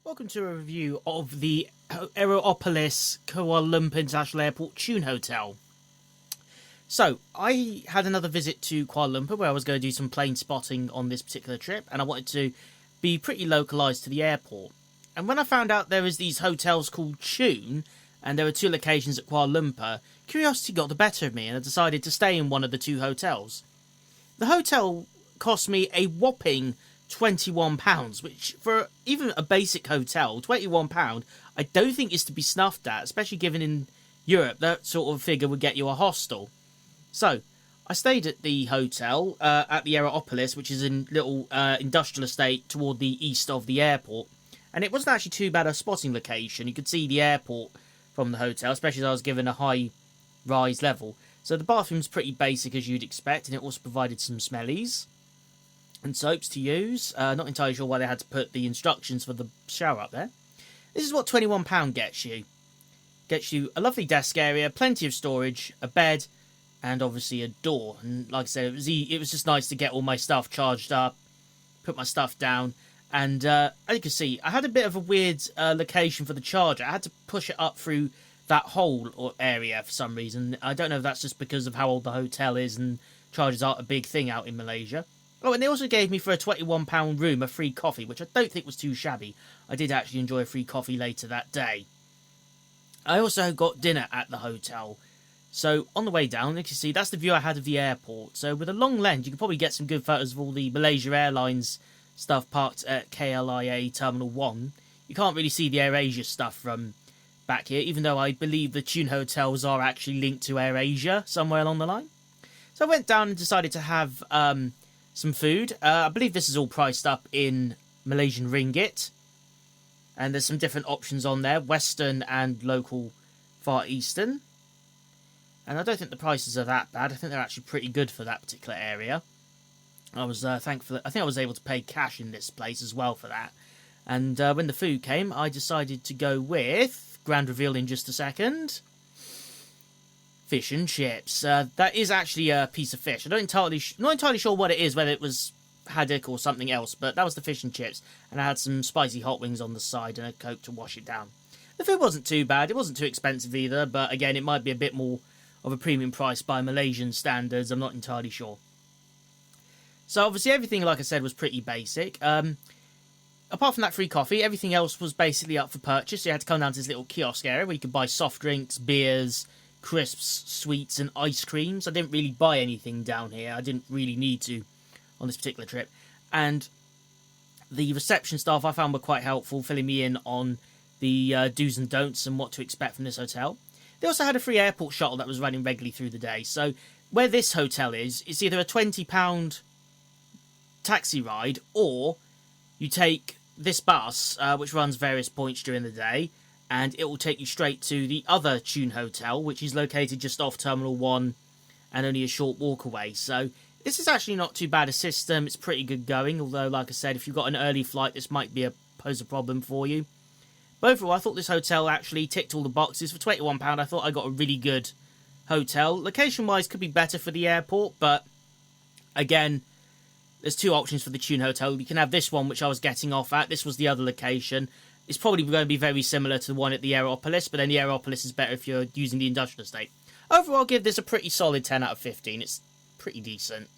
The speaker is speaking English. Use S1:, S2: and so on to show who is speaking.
S1: Welcome to a review of the Aeropolis Kuala Lumpur International Airport Tune Hotel. So, I had another visit to Kuala Lumpur where I was going to do some plane spotting on this particular trip, and I wanted to be pretty localised to the airport. And when I found out there was these hotels called Tune, and there were two locations at Kuala Lumpur, curiosity got the better of me and I decided to stay in one of the two hotels. The hotel cost me a whopping £21, which for even a basic hotel, £21, I don't think is to be snuffed at, especially given in Europe that sort of figure would get you a hostel. So, I stayed at the hotel at the Aeropolis, which is a little industrial estate toward the east of the airport, and it wasn't actually too bad a spotting location. You could see the airport from the hotel, especially as I was given a high rise level. So the bathroom's pretty basic as you'd expect, and it also provided some smellies and soaps to use. Not entirely sure why they had to put the instructions for the shower up there. This is what £21 gets you. Gets you a lovely desk area, plenty of storage, a bed, and obviously a door. And like I said, it was just nice to get all my stuff charged up, put my stuff down, and as you can see, I had a bit of a weird location for the charger. I had to push it up through that hole or area for some reason. I don't know if that's just because of how old the hotel is and chargers aren't a big thing out in Malaysia. Oh, and they also gave me for a £21 room a free coffee, which I don't think was too shabby. I did actually enjoy a free coffee later that day. I also got dinner at the hotel. So, on the way down, you can see that's the view I had of the airport. So, with a long lens, you can probably get some good photos of all the Malaysia Airlines stuff parked at KLIA Terminal 1. You can't really see the AirAsia stuff from back here, even though I believe the Tune hotels are actually linked to AirAsia somewhere along the line. So, I went down and decided to have some food. I believe this is all priced up in Malaysian ringgit. And there's some different options on there, Western and local Far Eastern. And I don't think the prices are that bad. I think they're actually pretty good for that particular area. I was thankful. I think I was able to pay cash in this place as well for that. And when the food came, I decided to go with, grand reveal in just a second, fish and chips. That is actually a piece of fish. I'm not entirely sure what it is, whether it was haddock or something else, but that was the fish and chips. And I had some spicy hot wings on the side and a Coke to wash it down. The food wasn't too bad. It wasn't too expensive either, but again, it might be a bit more of a premium price by Malaysian standards. I'm not entirely sure. So obviously everything, like I said, was pretty basic. Apart from that free coffee, everything else was basically up for purchase. So you had to come down to this little kiosk area where you could buy soft drinks, beers, crisps, sweets and ice creams. I didn't really buy anything down here. I didn't really need to on this particular trip. And the reception staff I found were quite helpful, filling me in on the do's and don'ts and what to expect from this hotel. They also had a free airport shuttle that was running regularly through the day. So where this hotel is, it's either a £20 taxi ride, or you take this bus, which runs various points during the day, and it will take you straight to the other Tune Hotel, which is located just off Terminal 1 and only a short walk away. So this is actually not too bad a system. It's pretty good going, although, like I said, if you've got an early flight, this might pose a problem for you. But overall, I thought this hotel actually ticked all the boxes. For £21, I thought I got a really good hotel. Location-wise, could be better for the airport, but again, there's two options for the Tune Hotel. You can have this one, which I was getting off at. This was the other location. It's probably going to be very similar to the one at the Aeropolis, but then the Aeropolis is better if you're using the industrial estate. Overall, I'll give this a pretty solid 10 out of 15. It's pretty decent.